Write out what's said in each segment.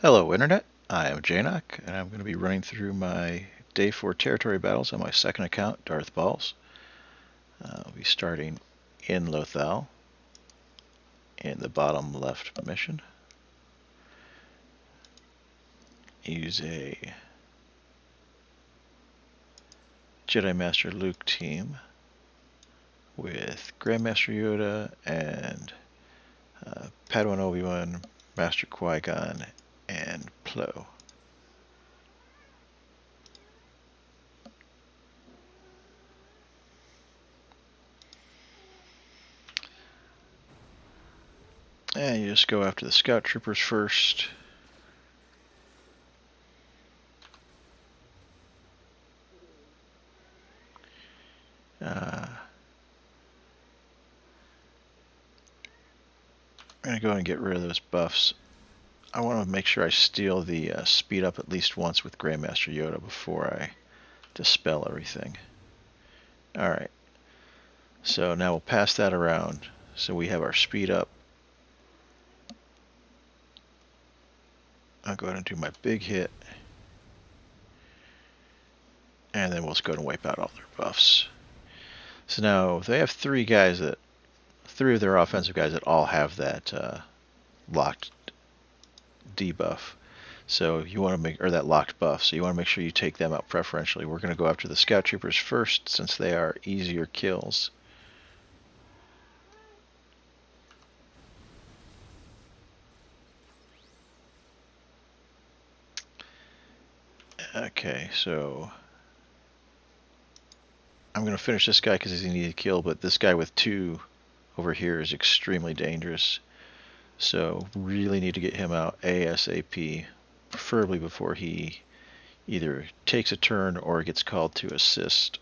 Hello Internet, I am oEnoch, and I'm going to be running through my Day 4 territory battles on my second account, Darth Balls. I'll be starting in Lothal, in the bottom left mission. Use a Jedi Master Luke team with Grandmaster Yoda and Padawan Obi-Wan, Master Qui-Gon, and Plo. And you just go after the Scout Troopers first. I'm going to go and get rid of those buffs. I want to make sure I steal the speed up at least once with Grandmaster Yoda before I dispel everything. Alright, so now we'll pass that around. So we have our speed up. I'll go ahead and do my big hit. And then we'll just go ahead and wipe out all their buffs. So now they have three of their offensive guys that all have that locked debuff. So you want to make, or that locked buff. So you want to make sure you take them out preferentially. We're going to go after the Scout Troopers first since they are easier kills. Okay, so I'm going to finish this guy because he's an easy kill, but this guy with 2 over here is extremely dangerous. So really need to get him out ASAP, preferably before he either takes a turn or gets called to assist.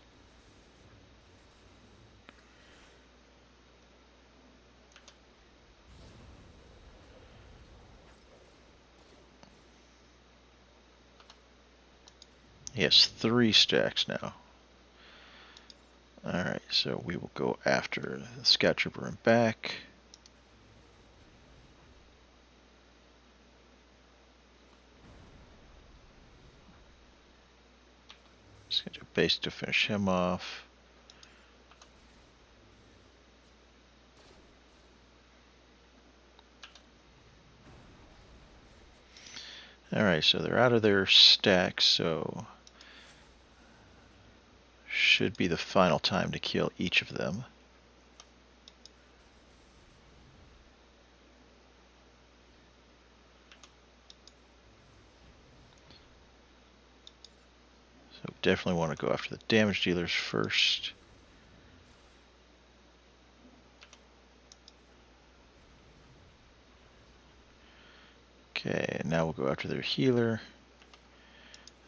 He has 3 stacks now. Alright, so we will go after the Scout Trooper and back. Just going to do base to finish him off. Alright, so they're out of their stacks, so should be the final time to kill each of them. So definitely want to go after the damage dealers first. Okay, now we'll go after their healer.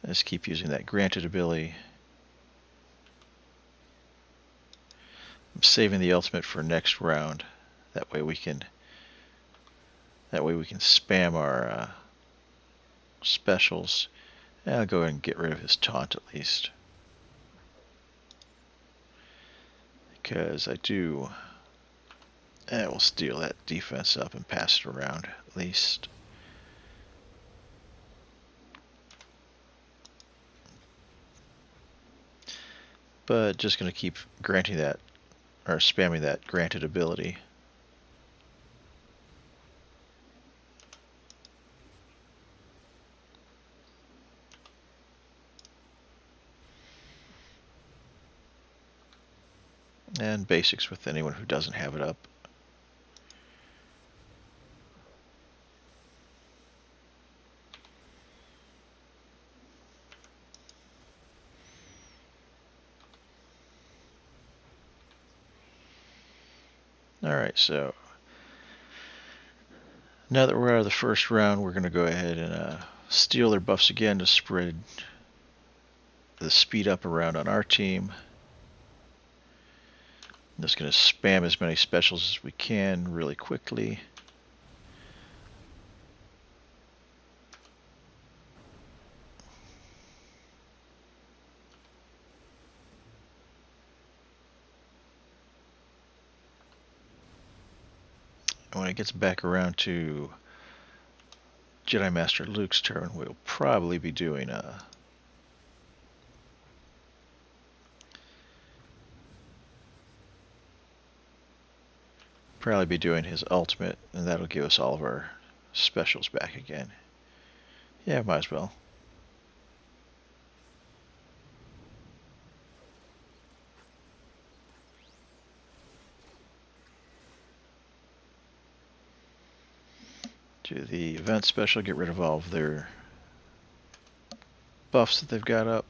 Let's keep using that granted ability. I'm saving the ultimate for next round. That way we can spam our specials. And I'll go ahead and get rid of his taunt at least. Because I do... we'll steal that defense up and pass it around at least. But just going to keep granting that, or spamming that granted ability. And basics with anyone who doesn't have it up. Alright, so now that we're out of the first round, we're going to go ahead and steal their buffs again to spread the speed up around on our team. I'm just going to spam as many specials as we can really quickly. When it gets back around to Jedi Master Luke's turn, we'll probably be doing his ultimate, and that'll give us all of our specials back again. Yeah, might as well. Do the event special, get rid of all of their buffs that they've got up.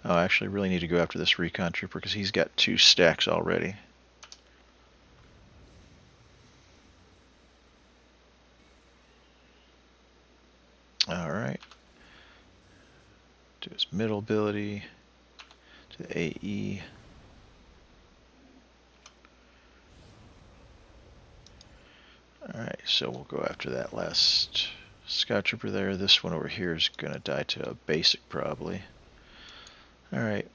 Oh, I actually really need to go after this recon trooper because he's got 2 stacks already. Alright. Do his middle ability. To the AE. Alright, so we'll go after that last Scout Trooper there. This one over here is going to die to a basic probably. Alright.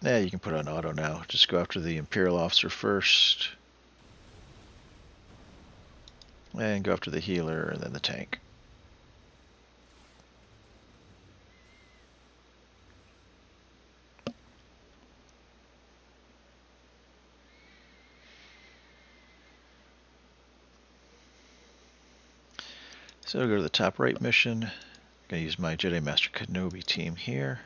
Yeah, you can put on auto now. Just go after the Imperial officer first. And go after the healer and then the tank. So I'll go to the top right mission. I'm going to use my Jedi Master Kenobi team here.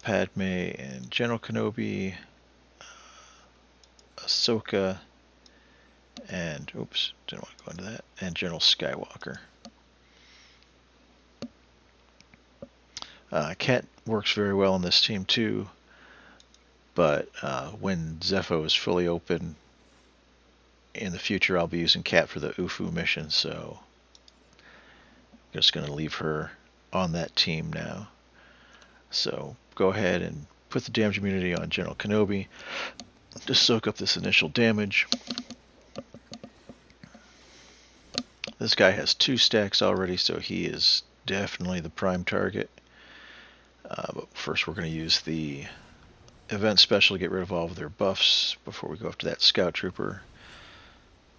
Padme and General Kenobi, Ahsoka, and oops, didn't want to go into that, and General Skywalker. Cat works very well on this team too, but when Zepho is fully open in the future, I'll be using Cat for the UFU mission, so I'm just going to leave her on that team now. So go ahead and put the damage immunity on General Kenobi to soak up this initial damage. This guy has 2 stacks already, so he is definitely the prime target. But first we're going to use the event special to get rid of all of their buffs before we go after that Scout Trooper.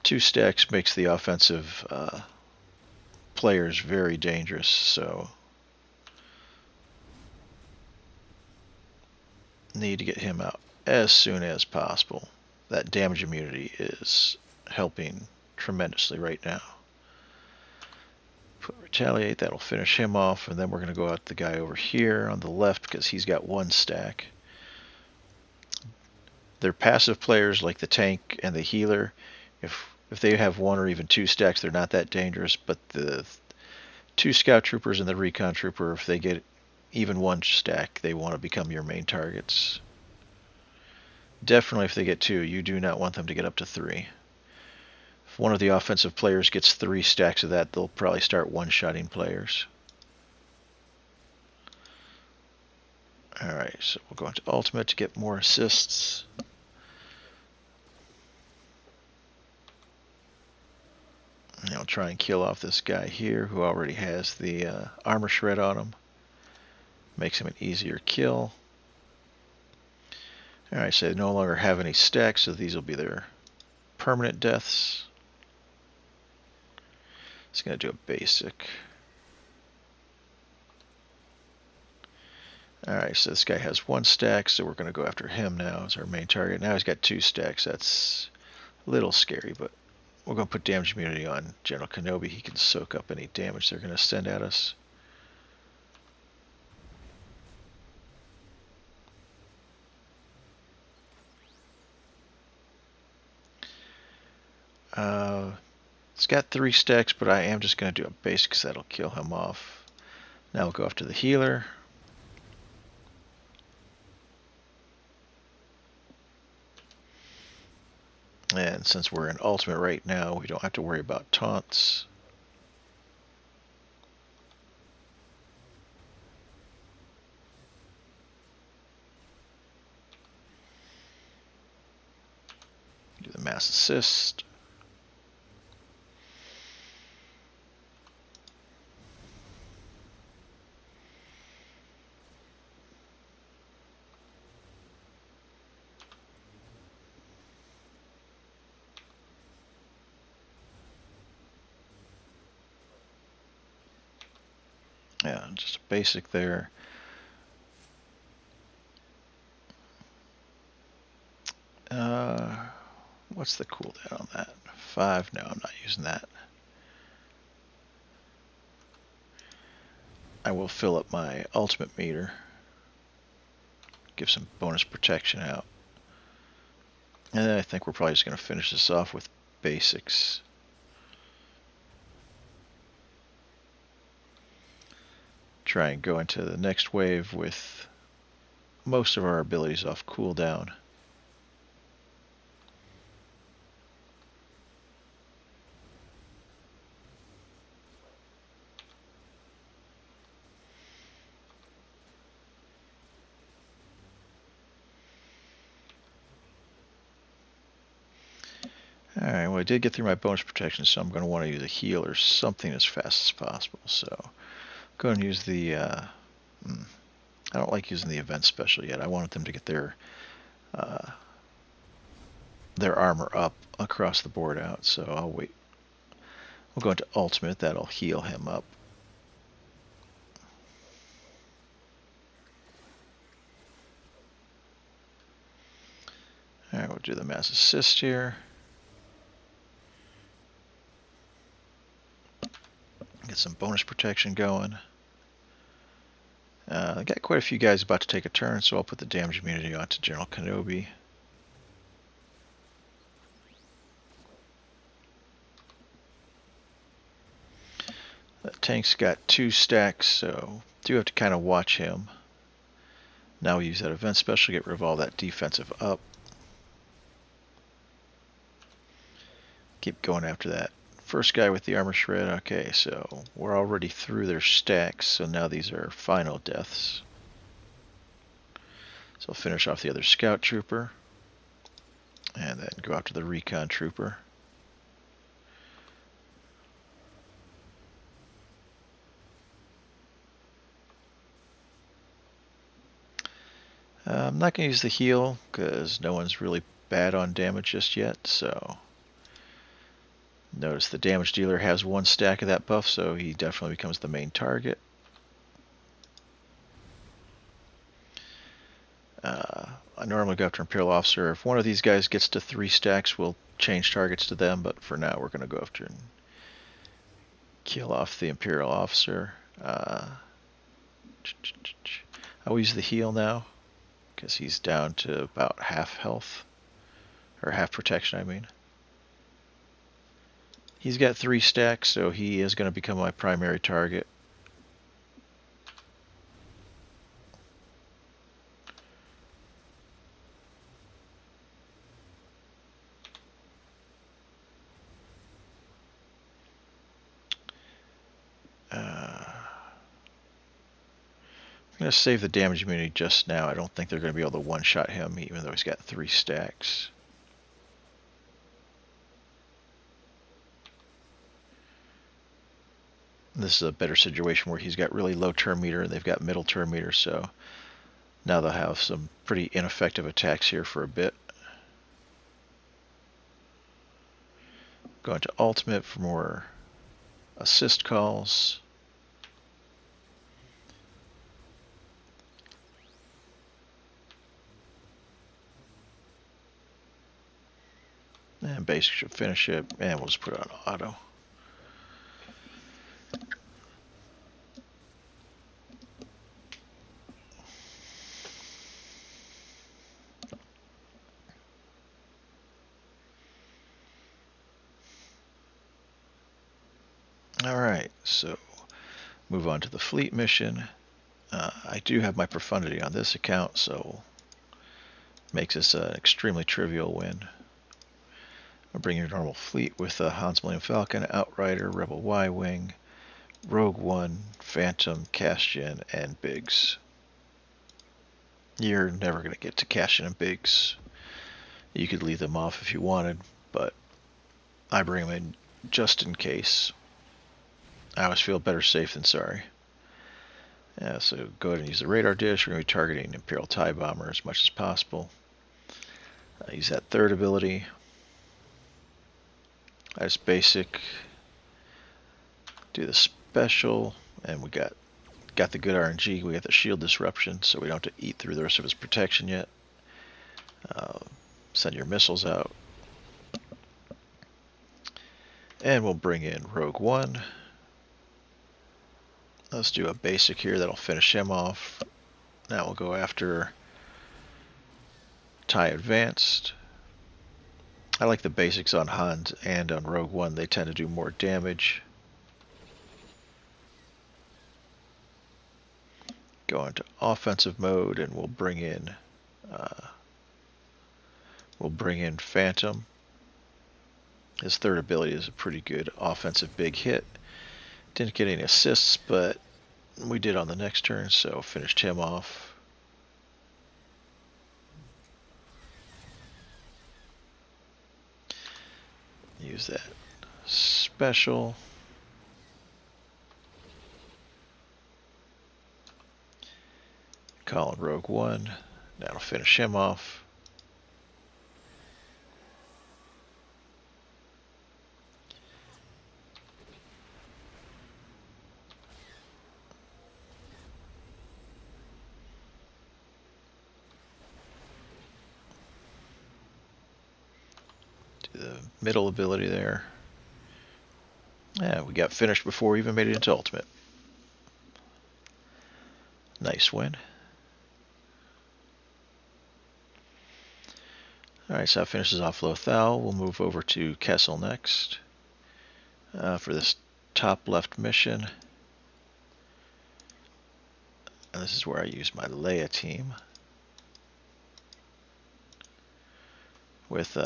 2 stacks makes the offensive players very dangerous, so need to get him out as soon as possible. That damage immunity is helping tremendously right now. Put retaliate, that'll finish him off, and then we're going to go out the guy over here on the left because he's got 1 stack. They're passive players like the tank and the healer. If they have 1 or even 2 stacks, they're not that dangerous, but the 2 Scout Troopers and the Recon Trooper, if they get even 1 stack, they want to become your main targets. Definitely if they get 2, you do not want them to get up to 3. If one of the offensive players gets 3 stacks of that, they'll probably start one-shotting players. Alright, so we'll go into Ultimate to get more assists. And I'll try and kill off this guy here who already has the armor shred on him. Makes him an easier kill. Alright, so they no longer have any stacks, so these will be their permanent deaths. It's going to do a basic. Alright, so this guy has 1 stack, so we're going to go after him now as our main target. Now he's got 2 stacks. That's a little scary, but we're going to put damage immunity on General Kenobi. He can soak up any damage they're going to send at us. It's got 3 stacks, but I am just going to do a basic because that'll kill him off. Now we'll go after the healer. And since we're in ultimate right now, we don't have to worry about taunts. Do the mass assist. Yeah, just a basic there. What's the cooldown on that? 5? No, I'm not using that. I will fill up my ultimate meter. Give some bonus protection out. And then I think we're probably just going to finish this off with basics. Try and go into the next wave with most of our abilities off cooldown. Alright, well I did get through my bonus protection, so I'm going to want to use a heal or something as fast as possible. So go ahead and use the... I don't like using the event special yet. I wanted them to get their armor up across the board out, so I'll wait. We'll go into ultimate, that'll heal him up. Alright, we'll do the mass assist here. Get some bonus protection going. I got quite a few guys about to take a turn, so I'll put the damage immunity onto General Kenobi. That tank's got 2 stacks, so do have to kind of watch him. Now we use that event special to get rid of all that defensive up. Keep going after that first guy with the armor shred. Okay, so we're already through their stacks, so now these are final deaths. So I'll finish off the other scout trooper, and then go after the recon trooper. I'm not going to use the heal, because no one's really bad on damage just yet, so... Notice the damage dealer has 1 stack of that buff, so he definitely becomes the main target. I normally go after Imperial Officer. If one of these guys gets to 3 stacks, we'll change targets to them, but for now we're going to go after and kill off the Imperial Officer. I will use the heal now, because he's down to about half health, or half protection, I mean. He's got 3 stacks, so he is going to become my primary target. I'm going to save the damage immunity just now. I don't think they're going to be able to one-shot him, even though he's got 3 stacks. This is a better situation where he's got really low turn meter and they've got middle turn meter, so now they'll have some pretty ineffective attacks here for a bit. Go into ultimate for more assist calls. And basic should finish it, and we'll just put it on auto. Alright, so move on to the fleet mission. I do have my Profundity on this account, so makes this an extremely trivial win. I'll bring your normal fleet with HansMF Falcon, Outrider, RebelY Wing, Rogue One, Phantom, Cassian, and Biggs. You're never going to get to Cassian and Biggs. You could leave them off if you wanted, but I bring them in just in case. I always feel better safe than sorry. Yeah, so go ahead and use the radar dish. We're going to be targeting Imperial TIE Bomber as much as possible. Use that third ability. That's basic. Do the special, and we got got the good RNG. We got the shield disruption, so we don't have to eat through the rest of his protection yet. Send your missiles out. And we'll bring in Rogue One. Let's do a basic here that'll finish him off. Now we'll go after TIE Advanced. I like the basics on Hans and on Rogue One. They tend to do more damage. Go into offensive mode, and we'll bring in Phantom. His third ability is a pretty good offensive big hit. Didn't get any assists, but we did on the next turn, so finished him off. Use that special. Call in Rogue One. That'll finish him off. The middle ability there. Yeah, we got finished before we even made it into ultimate. Nice win. Alright, so that finishes off Lothal. We'll move over to Kessel next for this top left mission. And this is where I use my Leia team with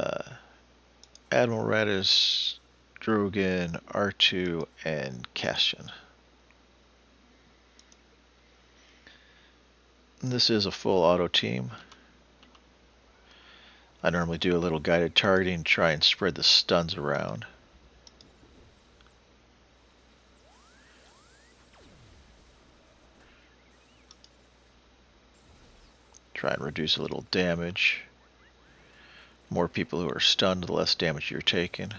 Admiral Radis, Drogan, R2, and Cassian. And this is a full auto team. I normally do a little guided targeting, try and spread the stuns around. Try and reduce a little damage. More people who are stunned, the less damage you're taking.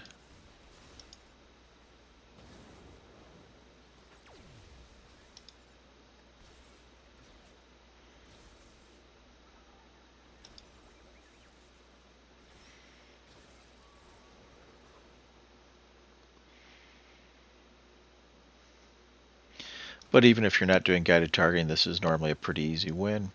But even if you're not doing guided targeting, this is normally a pretty easy win.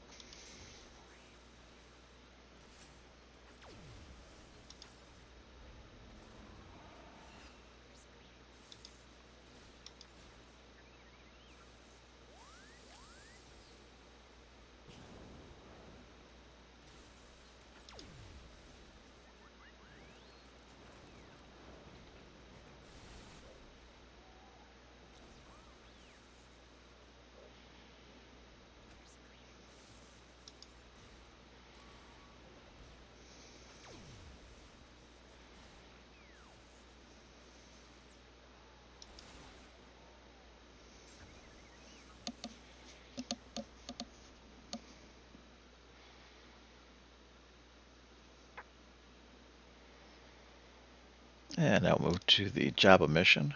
And now move to the Jabba mission.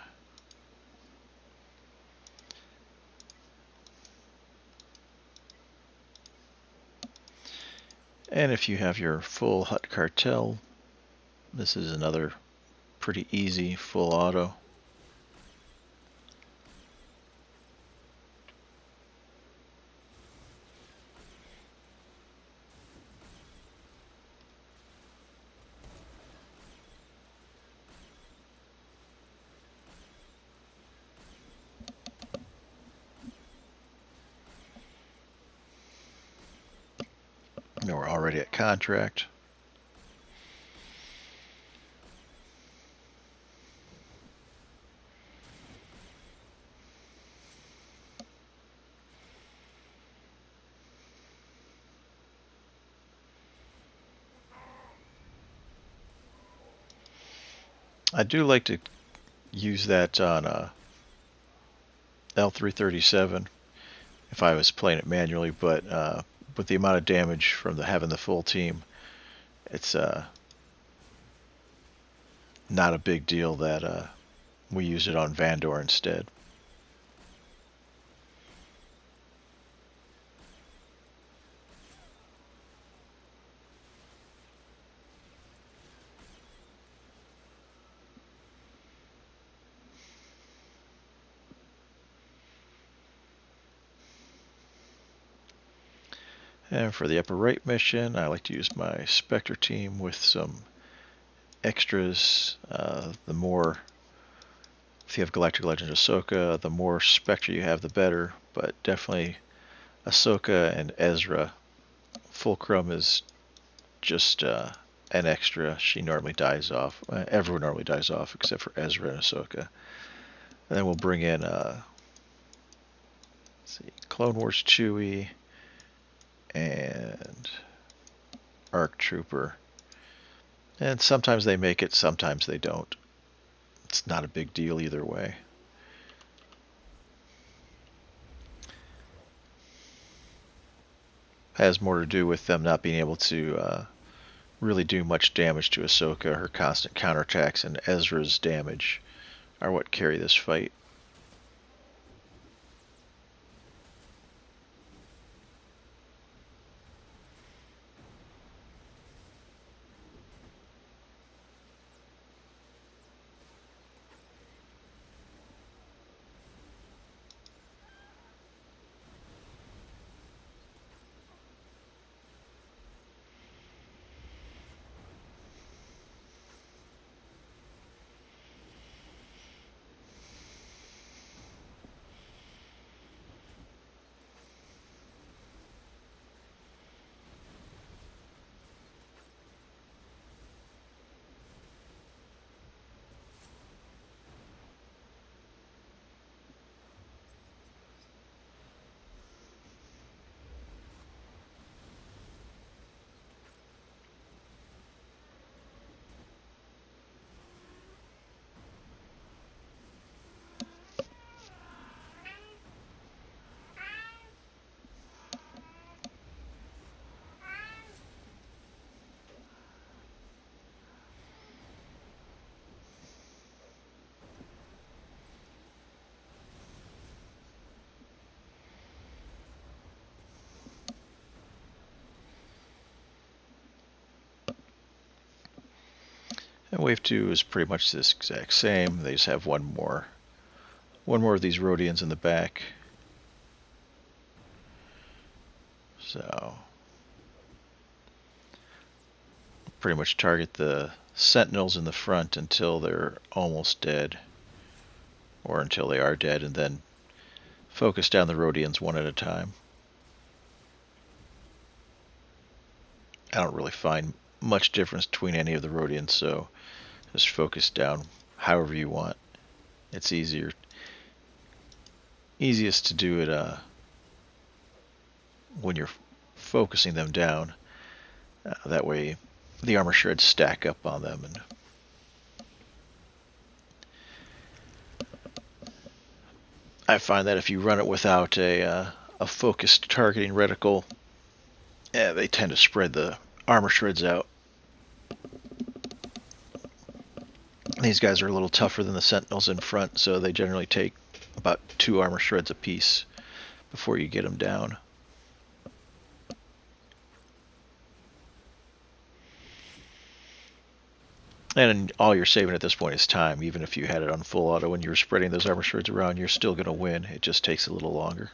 And if you have your full Hutt cartel, this is another pretty easy full auto. Now we're already at contract. I do like to use that on L337 if I was playing it manually, but with the amount of damage from having the full team, it's not a big deal that we use it on Vandor instead. And for the upper right mission, I like to use my Spectre team with some extras. The more, if you have Galactic Legend Ahsoka, the more Spectre you have, the better. But definitely Ahsoka and Ezra. Fulcrum is just an extra. She normally dies off. Everyone normally dies off except for Ezra and Ahsoka. And then we'll bring in, let's see, Clone Wars Chewie and ARC Trooper. And sometimes they make it, sometimes they don't. It's not a big deal either way. Has more to do with them not being able to really do much damage to Ahsoka. Her constant counterattacks and Ezra's damage are what carry this fight. And wave 2 is pretty much this exact same. They just have one more of these Rodians in the back. So pretty much target the Sentinels in the front until they're almost dead, or until they are dead, and then focus down the Rodians one at a time. I don't really find much difference between any of the Rodians, so just focus down however you want. It's easiest to do it when you're focusing them down. That way the armor shreds stack up on them. And I find that if you run it without a focused targeting reticle, they tend to spread the armor shreds out. These guys are a little tougher than the Sentinels in front, so they generally take about 2 armor shreds apiece before you get them down. And all you're saving at this point is time. Even if you had it on full auto and you were spreading those armor shreds around, you're still going to win. It just takes a little longer.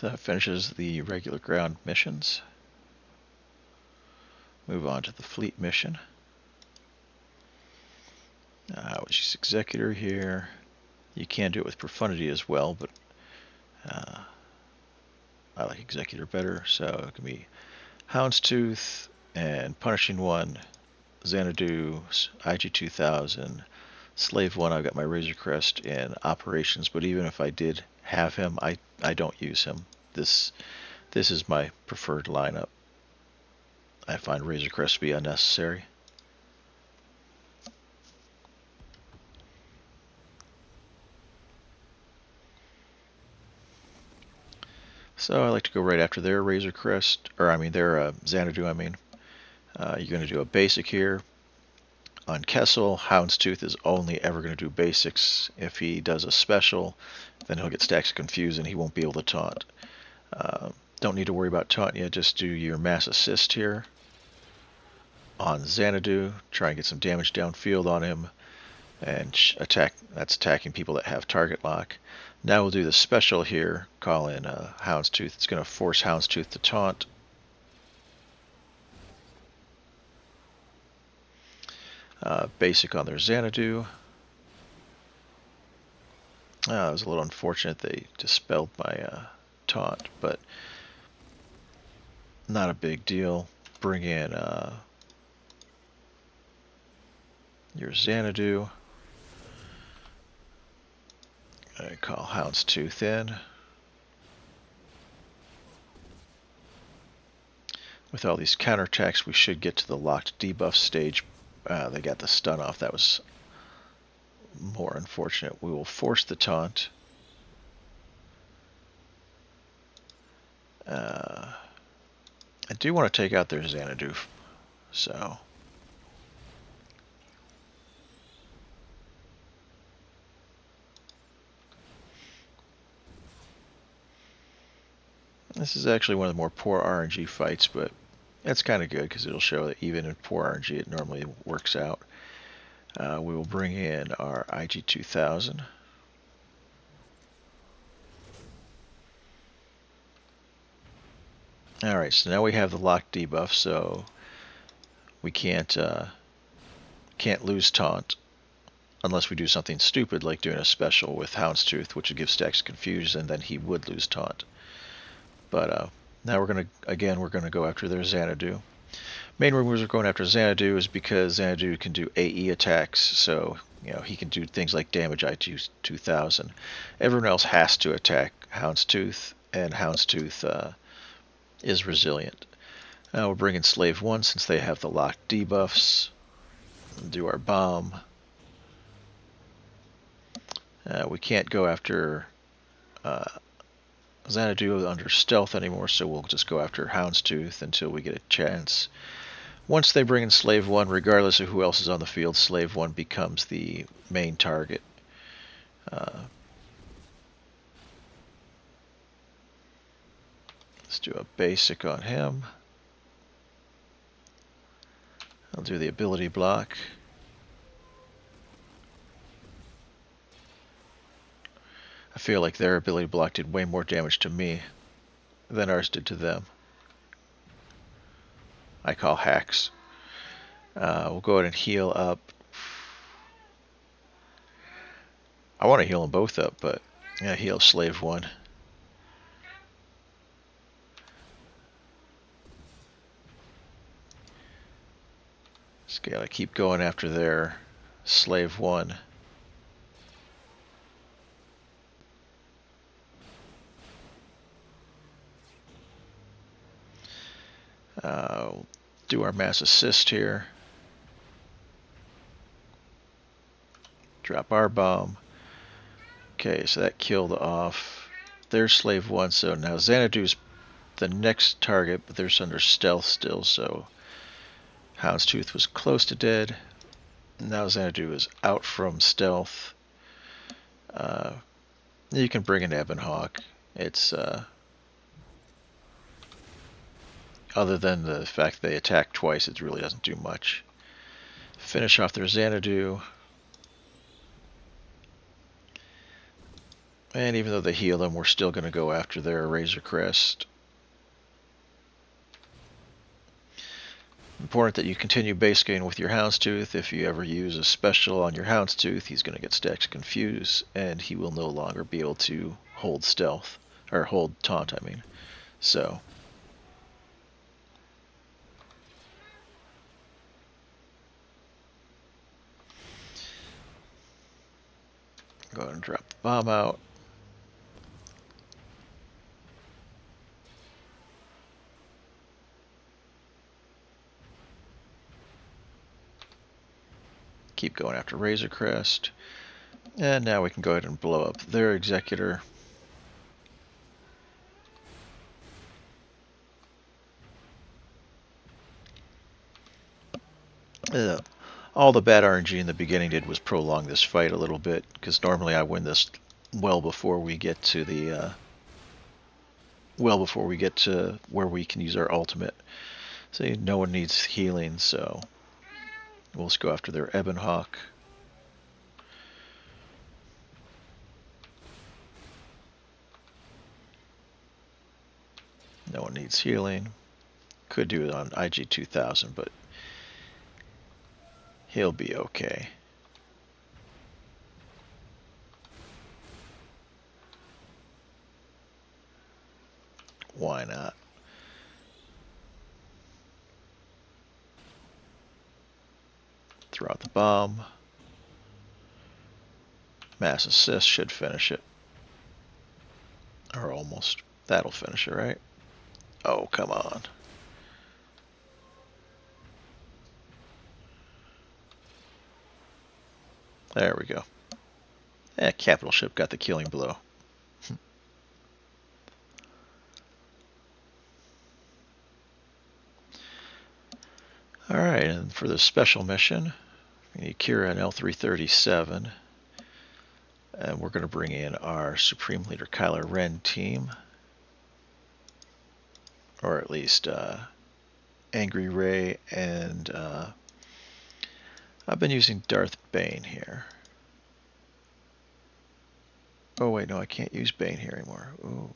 So that finishes the regular ground missions. Move on to the fleet mission. Which is Executor here. You can do it with Profundity as well, but I like Executor better. So it can be Houndstooth and Punishing One, Xanadu, IG-2000, Slave One. I've got my Razor Crest in operations, but even if I did have him, I don't use him. This is my preferred lineup. I find Razor Crest to be unnecessary. So I like to go right after their Razor Crest, or I mean their Xanadu. You're going to do a basic here. On Kessel, Houndstooth is only ever going to do basics. If he does a special, then he'll get stacks confused and he won't be able to taunt. Don't need to worry about taunting yet, just do your mass assist here. On Xanadu, try and get some damage downfield on him, and attack. That's attacking people that have target lock. Now we'll do the special here, call in Houndstooth. It's going to force Houndstooth to taunt. Basic on their Xanadu. It was a little unfortunate they dispelled my taunt, but not a big deal. Bring in your Xanadu. I call Houndstooth in. With all these counterattacks, we should get to the locked debuff stage. They got the stun off. That was more unfortunate. We will force the taunt. I do want to take out their Xanadu, so this is actually one of the more poor RNG fights, but that's kind of good because it'll show that even in poor RNG it normally works out. We will bring in our IG-2000. Alright, so now we have the locked debuff, so we can't lose taunt unless we do something stupid like doing a special with Houndstooth, which would give stacks confused, and then he would lose taunt. But now we're gonna go after their Xanadu. Main reasons we're going after Xanadu is because Xanadu can do AE attacks, so he can do things like damage IG-2000. Everyone else has to attack Houndstooth, and Houndstooth is resilient. Now we'll bring in Slave 1 since they have the locked debuffs. Do our bomb. We can't go after Xanadu under stealth anymore, so we'll just go after Houndstooth until we get a chance. Once they bring in Slave 1, regardless of who else is on the field, Slave 1 becomes the main target. Let's do a basic on him. I'll do the ability block. I feel like their ability block did way more damage to me than ours did to them. I call hacks. We'll go ahead and heal up. I want to heal them both up, but yeah, heal Slave 1. Just gotta keep going after their Slave 1. Do our mass assist here. Drop our bomb. Okay, so that killed off their Slave 1. So now Xanadu's the next target, but they're under stealth still, so Houndstooth was close to dead. Now Xanadu is out from stealth. You can bring in Ebon. It's other than the fact they attack twice, it really doesn't do much. Finish off their Xanadu. And even though they heal them, we're still going to go after their Razor Crest. Important that you continue base gain with your Houndstooth. If you ever use a special on your Houndstooth, he's going to get stacks confused, and he will no longer be able to hold stealth, or hold taunt, I mean. So, go ahead and drop the bomb out. Keep going after Razor Crest. And now we can go ahead and blow up their Executor. All the bad RNG in the beginning did was prolong this fight a little bit, because normally I win this well before we get to the where we can use our ultimate. See, no one needs healing, so we'll just go after their Ebon Hawk. No one needs healing. Could do it on IG 2000, but he'll be okay. Why not? Throw out the bomb. Mass assist should finish it. Or almost. That'll finish it, right? Oh, come on. There we go. Capital Ship got the killing blow. Alright, and for the special mission, we need Qi'ra and L337. And we're going to bring in our Supreme Leader Kylo Ren team. Or at least Angry Rey, and I've been using Darth Bane here. Oh wait, no, I can't use Bane here anymore. Ooh.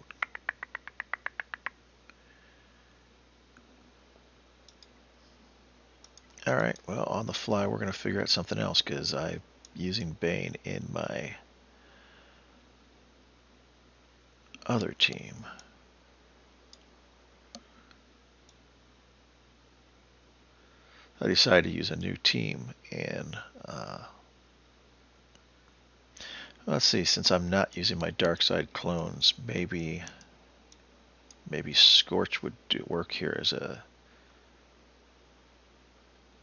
Alright, well, on the fly we're going to figure out something else, because I'm using Bane in my other team. I decided to use a new team, and let's see, since I'm not using my dark side clones, maybe Scorch would work here as a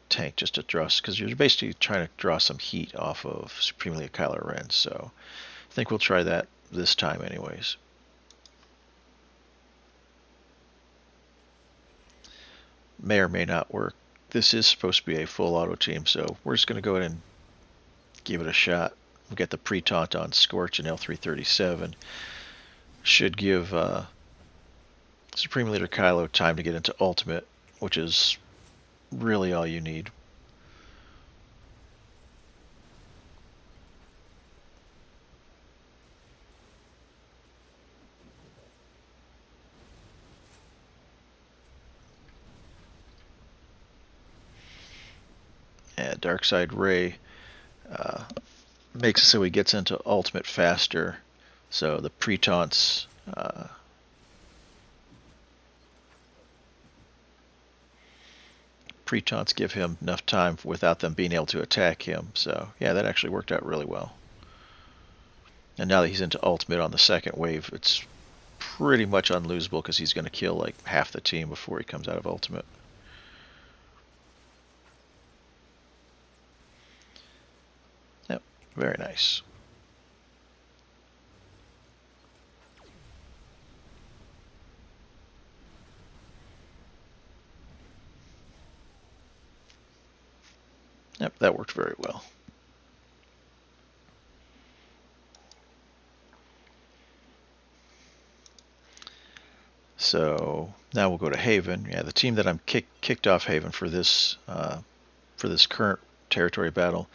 tank, just to draw, because you're basically trying to draw some heat off of Supreme Leader Kylo Ren, so I think we'll try that this time anyways. May or may not work. This is supposed to be a full auto team, so we're just going to go ahead and give it a shot. We'll get the pre-taunt on Scorch and L337. Should give Supreme Leader Kylo time to get into ultimate, which is really all you need. And Darkside Rey makes it so he gets into ultimate faster, so the pre-taunts give him enough time without them being able to attack him. So yeah, that actually worked out really well. And now that he's into ultimate on the second wave, it's pretty much unlosable, because he's going to kill like half the team before he comes out of ultimate. Yep, very nice. Yep, that worked very well. So now we'll go to Haven. Yeah, the team that I'm kicked off Haven for this current territory battle,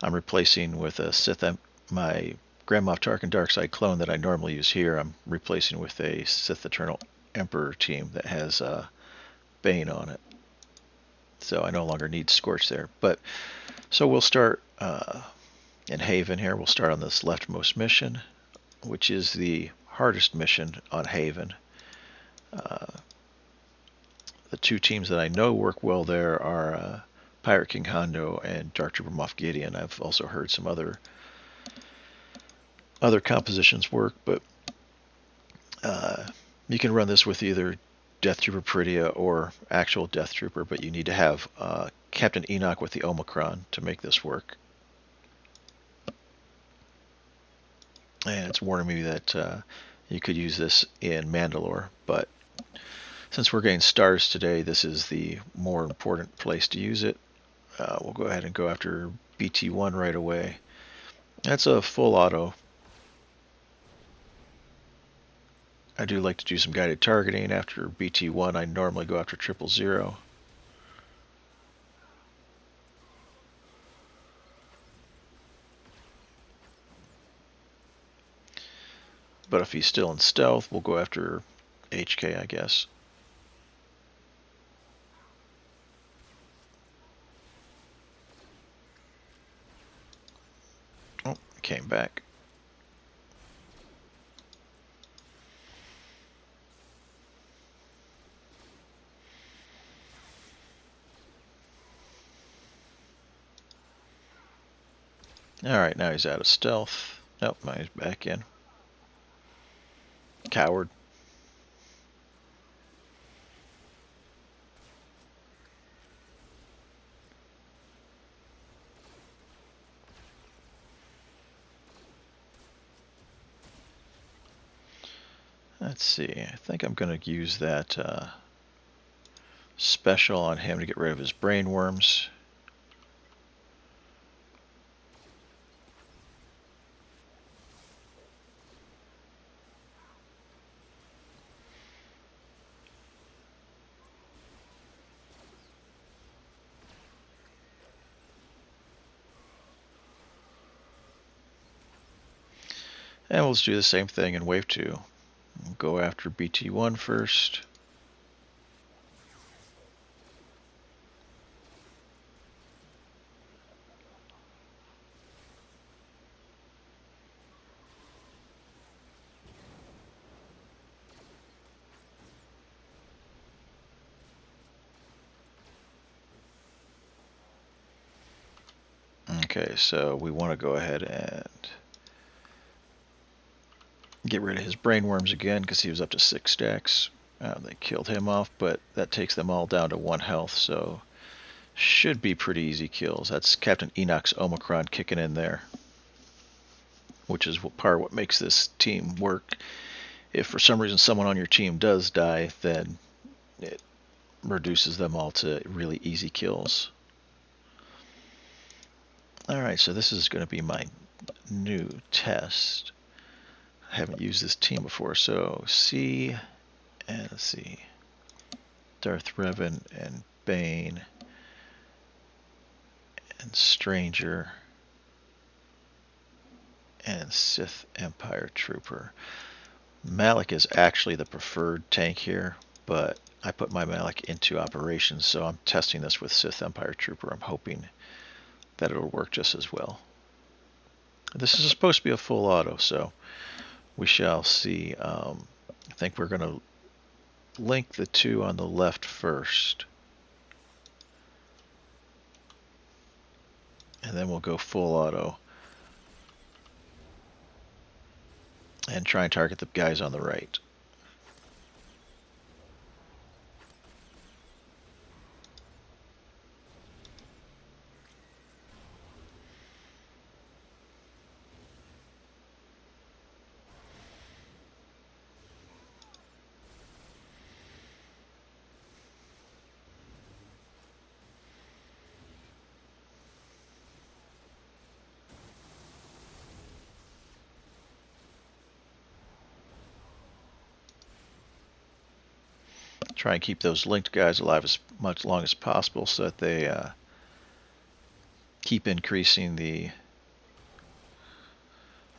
I'm replacing with a Sith, my Grand Moff Tarkin Darkside clone that I normally use here, I'm replacing with a Sith Eternal Emperor team that has Bane on it. So I no longer need Scorch there. But so we'll start in Haven here. We'll start on this leftmost mission, which is the hardest mission on Haven. The two teams that I know work well there are Pirate King Hondo and Dark Trooper Moff Gideon. I've also heard some other compositions work, but you can run this with either Death Trooper Peridia or actual Death Trooper, but you need to have Captain Enoch with the Omicron to make this work. And it's warning me that you could use this in Mandalore, but since we're getting stars today, this is the more important place to use it. We'll go ahead and go after BT1 right away. That's a full auto. I do like to do some guided targeting after BT1. I normally go after 000. But if he's still in stealth, we'll go after HK, I guess. Oh, came back. Alright, now he's out of stealth. Nope, now he's back in. Coward. Let's see, I think I'm going to use that special on him to get rid of his brain worms. And we'll just do the same thing in Wave 2. We'll go after BT1 first. Okay, so we want to go ahead and get rid of his brain worms again because he was up to 6 stacks. They killed him off, but that takes them all down to 1 health, so should be pretty easy kills. That's Captain Enoch's Omicron kicking in there, which is part of what makes this team work. If for some reason someone on your team does die, then it reduces them all to really easy kills. Alright, so this is going to be my new test. I haven't used this team before, so C, and let's see, Darth Revan and Bane and Stranger and Sith Empire Trooper. Malak is actually the preferred tank here, but I put my Malak into operations, so I'm testing this with Sith Empire Trooper. I'm hoping that it'll work just as well. This is supposed to be a full auto, so we shall see. I think we're going to link the two on the left first. And then we'll go full auto. And try and target the guys on the right. Try and keep those linked guys alive as much long as possible so that they keep increasing the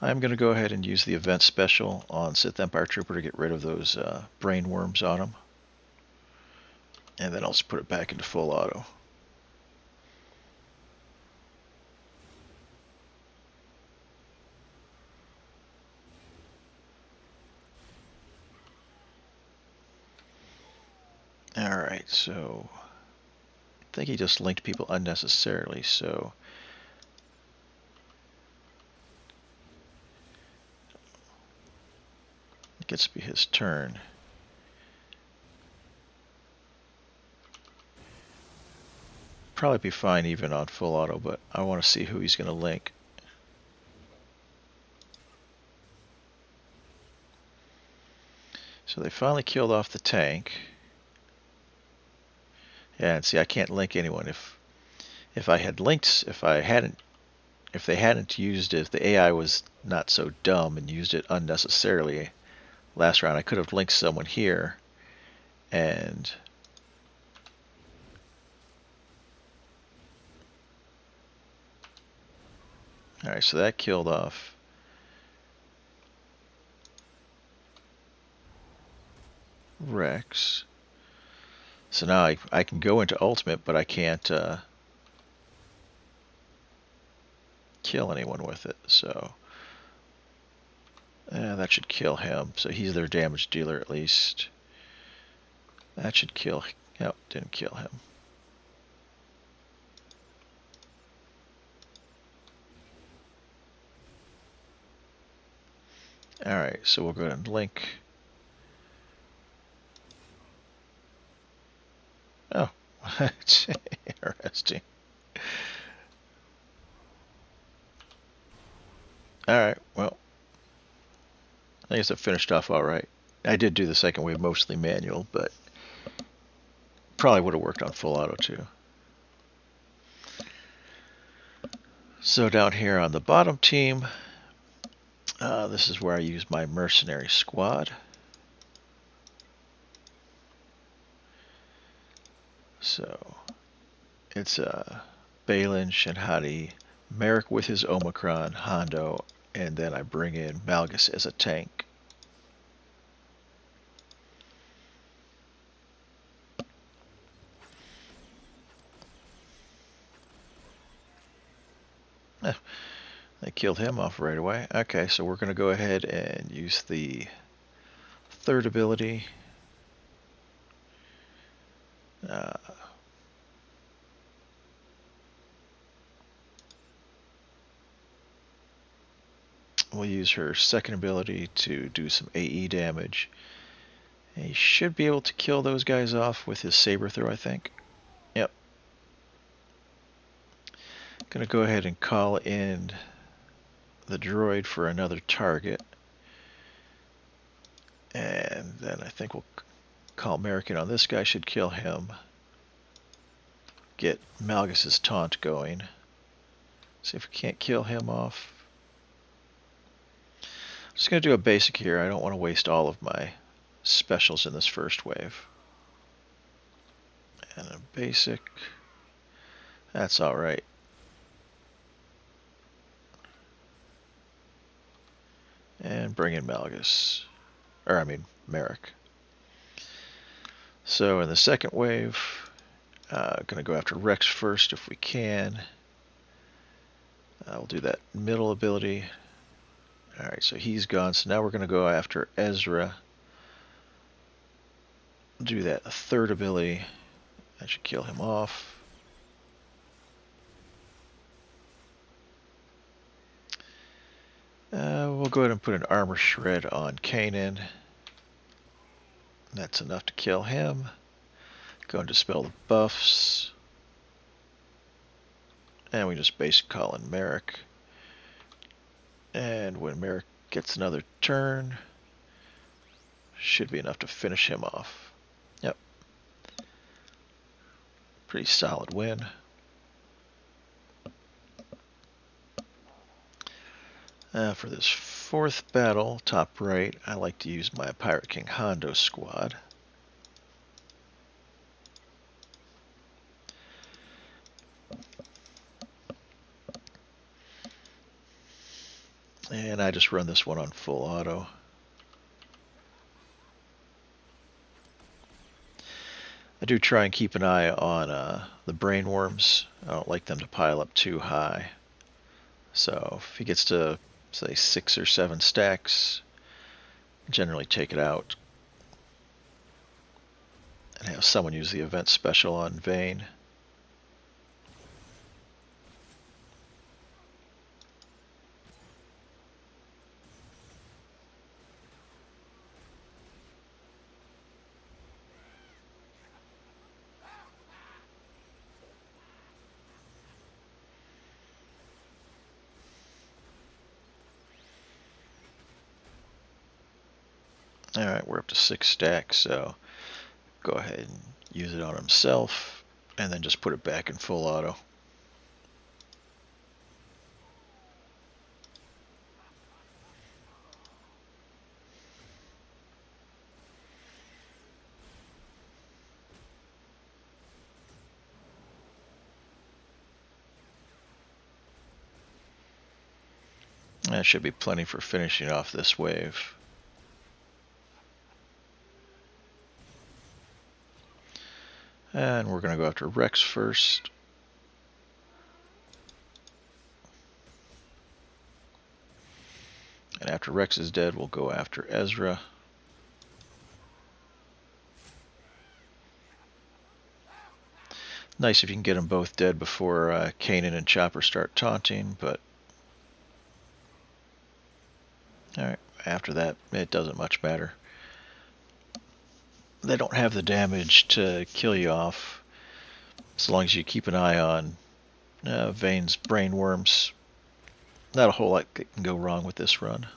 I'm going to go ahead and use the event special on Sith Empire Trooper to get rid of those brain worms on him. And then I'll just put it back into full auto. Alright, so I think he just linked people unnecessarily, so it gets to be his turn. Probably be fine even on full auto, but I want to see who he's going to link. So they finally killed off the tank. Yeah, and see, I can't link anyone. If I had linked, if they hadn't used it, if the AI was not so dumb and used it unnecessarily last round, I could have linked someone here, and all right, so that killed off Rex. So now I can go into ultimate, but I can't kill anyone with it. So that should kill him. So he's their damage dealer at least. That should kill. Nope, didn't kill him. All right, so we'll go ahead and link. Oh, it's interesting. Alright, well, I guess I finished off alright. I did do the second wave mostly manual, but probably would have worked on full auto too. So down here on the bottom team, this is where I use my mercenary squad. So it's Baylan, Shin, Merrick with his Omicron, Hondo, and then I bring in Malgus as a tank. They killed him off right away. Okay, so we're going to go ahead and use the third ability. We'll use her second ability to do some AE damage. And he should be able to kill those guys off with his saber throw, I think. Yep. Gonna go ahead and call in the droid for another target. And then I think we'll call American on this guy, should kill him. Get Malgus's taunt going. See if we can't kill him off. I'm just going to do a basic here. I don't want to waste all of my specials in this first wave. And a basic. That's alright. And bring in Malgus. Or, I mean, Merrick. So in the second wave, going to go after Rex first if we can. We'll do that middle ability. Alright, so he's gone. So now we're going to go after Ezra. Do that third ability. That should kill him off. We'll go ahead and put an armor shred on Kanan. That's enough to kill him. Go and dispel the buffs. And we just basic call in Merrick. And when Merrick gets another turn, should be enough to finish him off. Yep. Pretty solid win. For this fourth battle, top right, I like to use my Pirate King Hondo squad. And And I just run this one on full auto. I do try and keep an eye on the brainworms. I don't like them to pile up too high. So if he gets to, say, 6 or 7 stacks, generally take it out and have someone use the event special on Vane. Alright, we're up to 6 stacks, so go ahead and use it on himself, and then just put it back in full auto. That should be plenty for finishing off this wave. And we're going to go after Rex first. And after Rex is dead, we'll go after Ezra. Nice if you can get them both dead before Kanan and Chopper start taunting, but alright, after that, it doesn't much matter. They don't have the damage to kill you off, as long as you keep an eye on Vane's brainworms. Not a whole lot can go wrong with this run.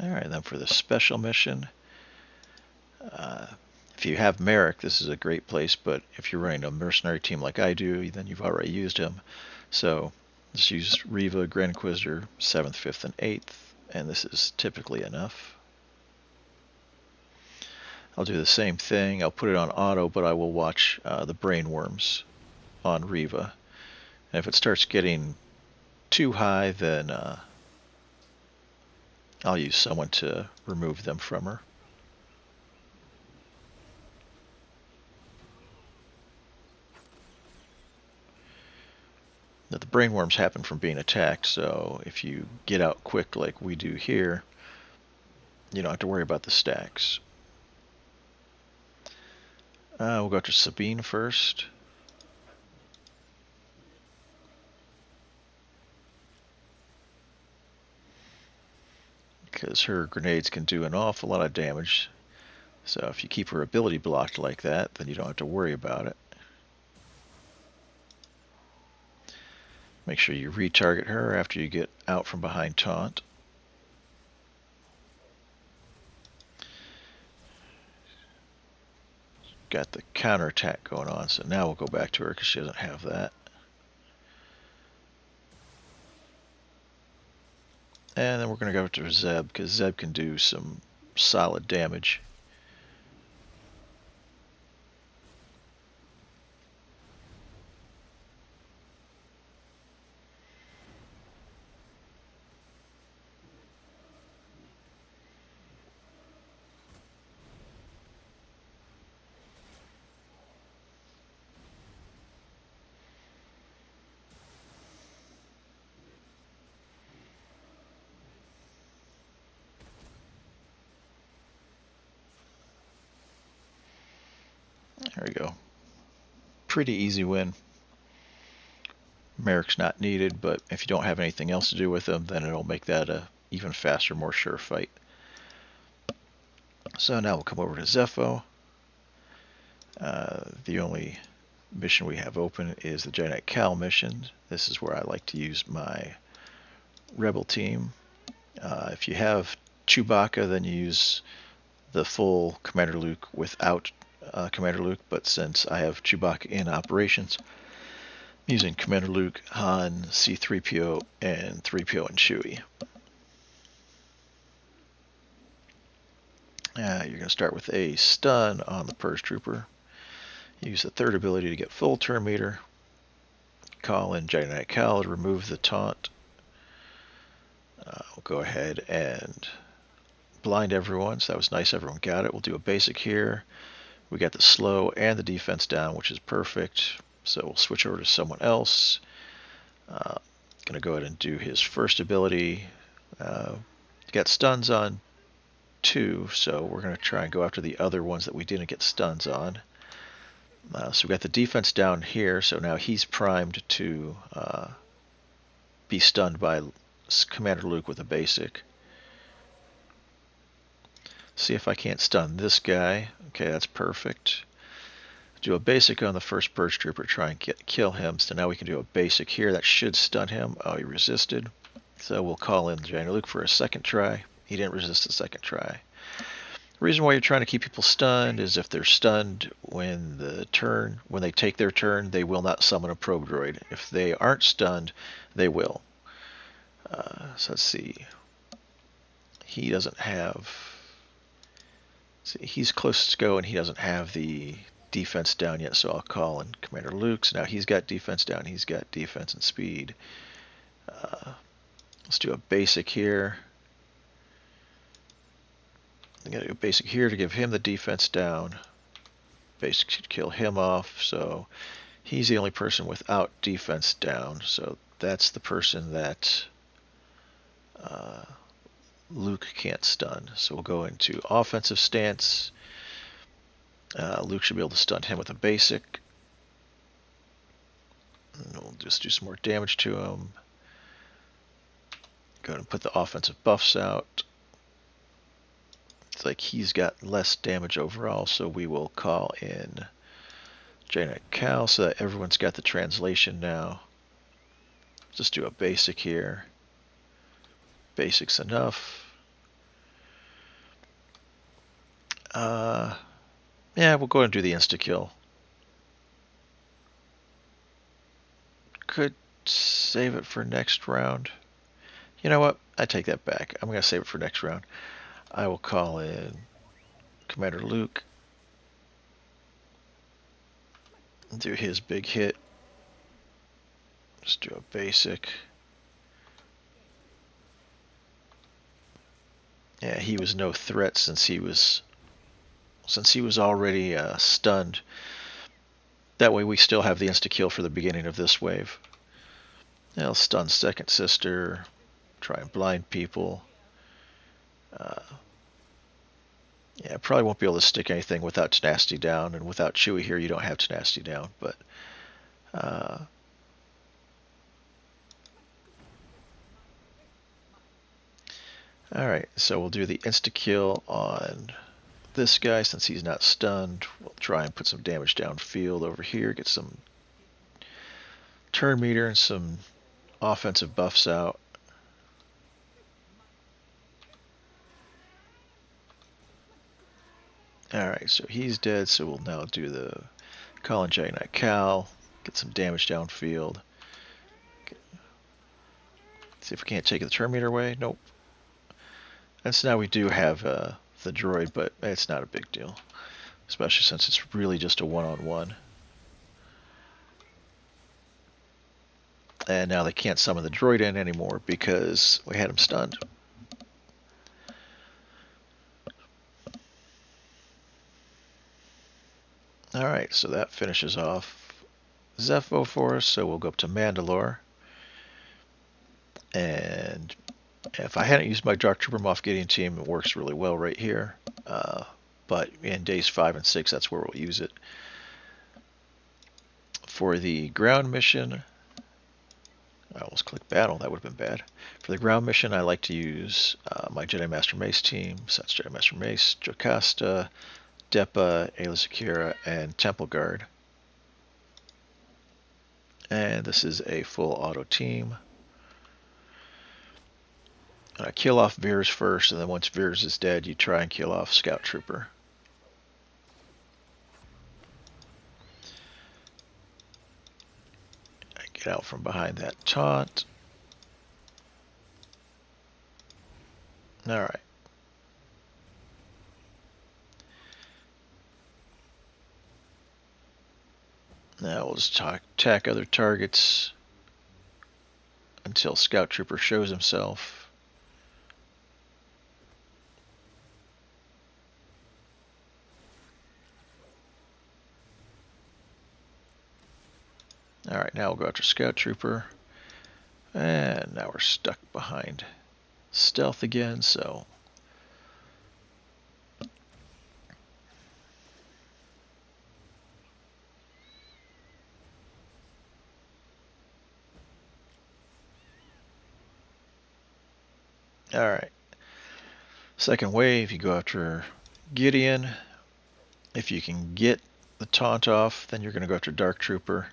Alright, then for the special mission, if you have Merrick, this is a great place, but if you're running a mercenary team like I do, then you've already used him. So just use Reva, Grand Inquisitor, 7th, 5th, and 8th, and this is typically enough. I'll do the same thing. I'll put it on auto, but I will watch the brainworms on Reva. And if it starts getting too high, then I'll use someone to remove them from her. Now, the brainworms happen from being attacked, so if you get out quick like we do here, you don't have to worry about the stacks. We'll go to Sabine first. Because her grenades can do an awful lot of damage. So if you keep her ability blocked like that, then you don't have to worry about it. Make sure you retarget her after you get out from behind taunt. Got the counterattack going on, so now we'll go back to her because she doesn't have that. And then we're going to go to Zeb, because Zeb can do some solid damage. There we go. Pretty easy win. Merrick's not needed, but if you don't have anything else to do with him, then it'll make that a even faster, more sure fight. So now we'll come over to Zepho. The only mission we have open is the Giant Cal mission. This is where I like to use my Rebel team. If you have Chewbacca, then you use the full Commander Luke without Commander Luke, but since I have Chewbacca in operations, I'm using Commander Luke, Han, C-3PO, and 3PO and Chewie. You're going to start with a stun on the Purge Trooper. Use the third ability to get full turn meter. Call in Jedi Knight Cal to remove the taunt. We'll go ahead and blind everyone, so that was nice, everyone got it. We'll do a basic here. We got the slow and the defense down, which is perfect. So we'll switch over to someone else. Gonna go ahead and do his first ability. Got stuns on 2, so we're gonna try and go after the other ones that we didn't get stuns on. So we got the defense down here, so now he's primed to be stunned by Commander Luke with a basic. See if I can't stun this guy. Okay, that's perfect. Do a basic on the first Purge Trooper, try and kill him. So now we can do a basic here. That should stun him. Oh, he resisted. So we'll call in Commander Luke for a second try. He didn't resist the second try. The reason why you're trying to keep people stunned is if they're stunned when they take their turn, they will not summon a probe droid. If they aren't stunned, they will. So let's see. He doesn't have... See, he's closest to go and he doesn't have the defense down yet, so I'll call in Commander Luke. So now he's got defense down, he's got defense and speed. Let's do a basic here. I'm going to do a basic here to give him the defense down. Basic should kill him off, so he's the only person without defense down. So that's the person that Luke can't stun. So we'll go into offensive stance. Luke should be able to stun him with a basic. And we'll just do some more damage to him. Go ahead and put the offensive buffs out. It's like he's got less damage overall, so we will call in Jedi Knight Cal so that everyone's got the translation now. Just do a basic here. Basic's enough. Yeah, we'll go ahead and do the insta-kill. Could save it for next round. You know what? I take that back. I'm going to save it for next round. I will call in Commander Luke. Do his big hit. Just do a basic. Yeah, he was no threat since he was already stunned. That way we still have the insta-kill for the beginning of this wave. I'll stun second sister, try and blind people. Yeah, probably won't be able to stick anything without tenacity down, and without Chewie here you don't have tenacity down, but alright, so we'll do the insta-kill on this guy since he's not stunned. We'll try and put some damage downfield over here, get some turn meter and some offensive buffs out. Alright, so he's dead, so we'll now do the call in Jedi Knight Cal, get some damage downfield. See if we can't take the turn meter away. Nope. And so now we do have the droid, but it's not a big deal, especially since it's really just a one-on-one. And now they can't summon the droid in anymore because we had him stunned. Alright, so that finishes off Zepho for us, so we'll go up to Mandalore. And if I hadn't used my Dark Trooper Moff Gideon team, it works really well right here. But in days 5 and 6, that's where we'll use it. For the ground mission, I almost clicked battle, that would have been bad. For the ground mission, I like to use my Jedi Master Mace team. So that's Jedi Master Mace, Jocasta, Depa, Qi'ra, and Temple Guard. And this is a full auto team. Kill off Veers first, and then once Veers is dead, you try and kill off Scout Trooper. Get out from behind that taunt. Alright. Now we'll just attack other targets until Scout Trooper shows himself. Alright, now we'll go after Scout Trooper. And now we're stuck behind stealth again, so... Alright. Second wave, you go after Gideon. If you can get the taunt off, then you're going to go after Dark Trooper.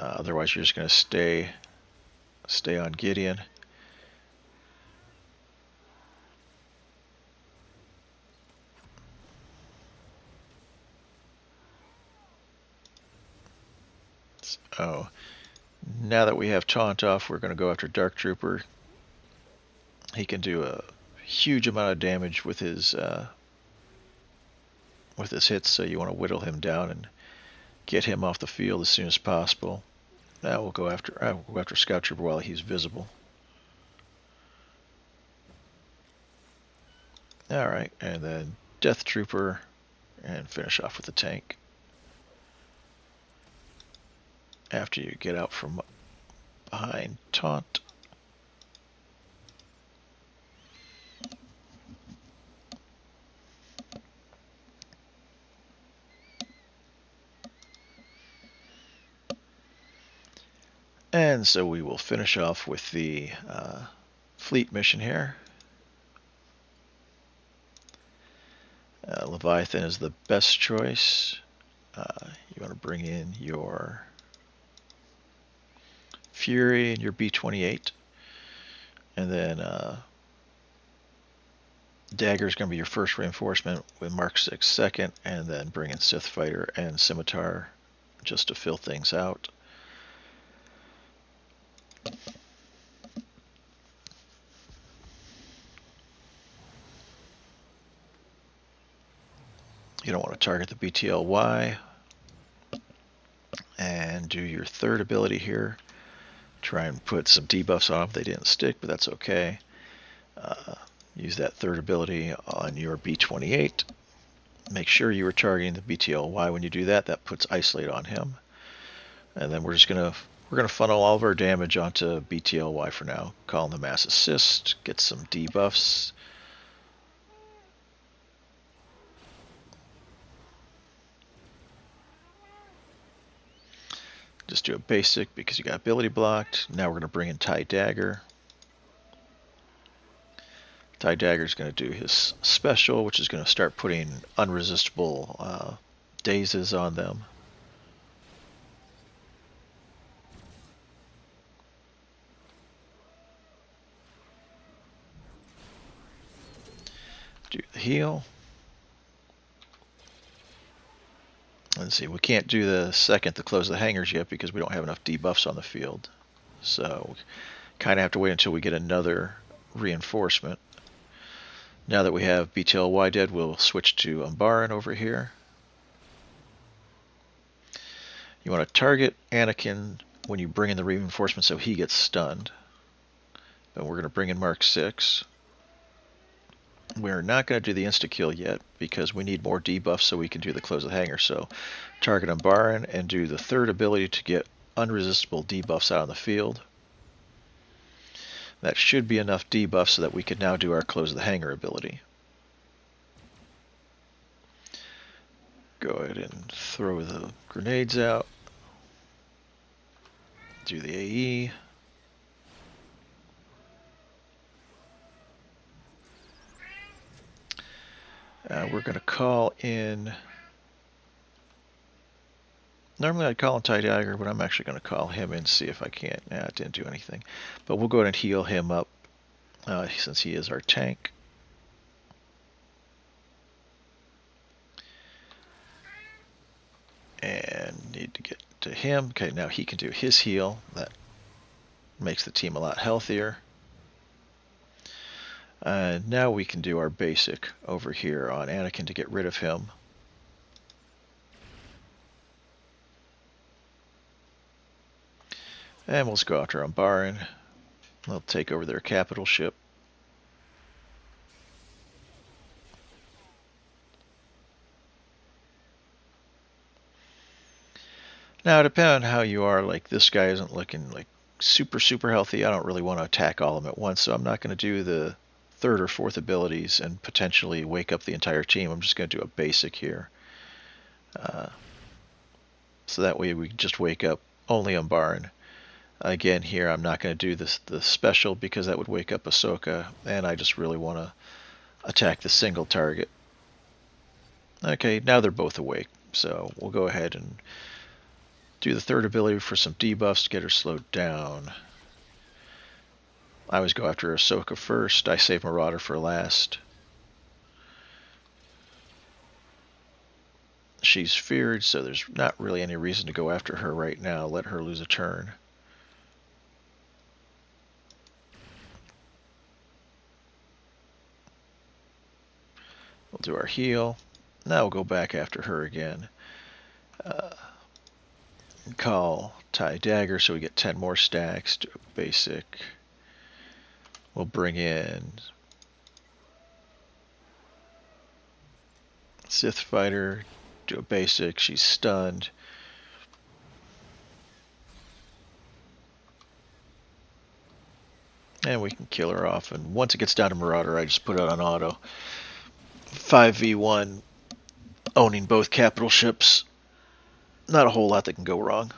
Otherwise, you're just going to stay on Gideon. So, now that we have taunt off, we're going to go after Dark Trooper. He can do a huge amount of damage with his hits, so you want to whittle him down and get him off the field as soon as possible. Now we'll go after Scout Trooper while he's visible. Alright, and then Death Trooper, and finish off with the tank. After you get out from behind taunt. And so we will finish off with the fleet mission here. Leviathan is the best choice. You want to bring in your Fury and your B-28. And then Dagger is going to be your first reinforcement with Mark 6 second. And then bring in Sith Fighter and Scimitar just to fill things out. You don't want to target the BTLY. And do your third ability here. Try and put some debuffs on them. They didn't stick, but that's okay. Use that third ability on your B-28. Make sure you are targeting the BTLY when you do that. That puts Isolate on him. And then we're gonna funnel all of our damage onto BTLY for now. Call in the Mass Assist. Get some debuffs. Just do a basic because you got ability blocked. Now we're going to bring in TIE Dagger. TIE Dagger is going to do his special, which is going to start putting unresistible dazes on them. Do the heal. Let's see, we can't do the second to close the hangars yet because we don't have enough debuffs on the field. So we kind of have to wait until we get another reinforcement. Now that we have BTLY dead, we'll switch to Umbaran over here. You want to target Anakin when you bring in the reinforcement so he gets stunned. But we're going to bring in Mark 6. We're not going to do the insta-kill yet because we need more debuffs so we can do the close of the hangar. So target Umbaran and do the third ability to get unresistible debuffs out on the field. That should be enough debuffs so that we can now do our close of the hangar ability. Go ahead and throw the grenades out. Do the AE. We're going to call in... Normally I'd call in TIE Dagger, but I'm actually going to call him in and see if I can't. Nah, it didn't do anything. But we'll go ahead and heal him up since he is our tank. And need to get to him. Okay, now he can do his heal. That makes the team a lot healthier. Now we can do our basic over here on Anakin to get rid of him. And we'll just go after Umbaran. They'll take over their capital ship. Now, depending on how you are, like this guy isn't looking like super healthy. I don't really want to attack all of them at once, so I'm not going to do the third or fourth abilities and potentially wake up the entire team. I'm just going to do a basic here. So that way we just wake up only Umbaran. Again, here I'm not going to do the special because that would wake up Ahsoka, and I just really want to attack the single target. Okay, now they're both awake, so we'll go ahead and do the third ability for some debuffs to get her slowed down. I always go after Ahsoka first. I save Marauder for last. She's feared, so there's not really any reason to go after her right now. Let her lose a turn. We'll do our heal. Now we'll go back after her again. Call TIE Dagger so we get 10 more stacks. Do a basic. We'll bring in Sith Fighter. Do a basic. She's stunned. And we can kill her off. And once it gets down to Marauder, I just put it on auto. 5v1, owning both capital ships. Not a whole lot that can go wrong.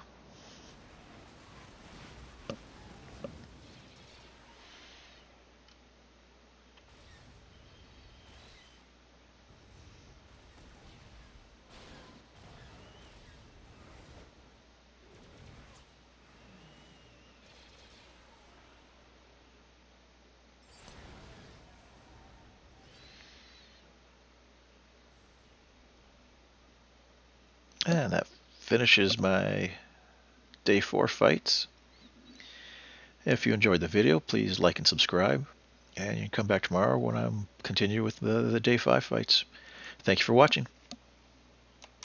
And that finishes my day 4 fights. If you enjoyed the video, please like and subscribe. And you can come back tomorrow when I'm continue with the day 5 fights. Thank you for watching.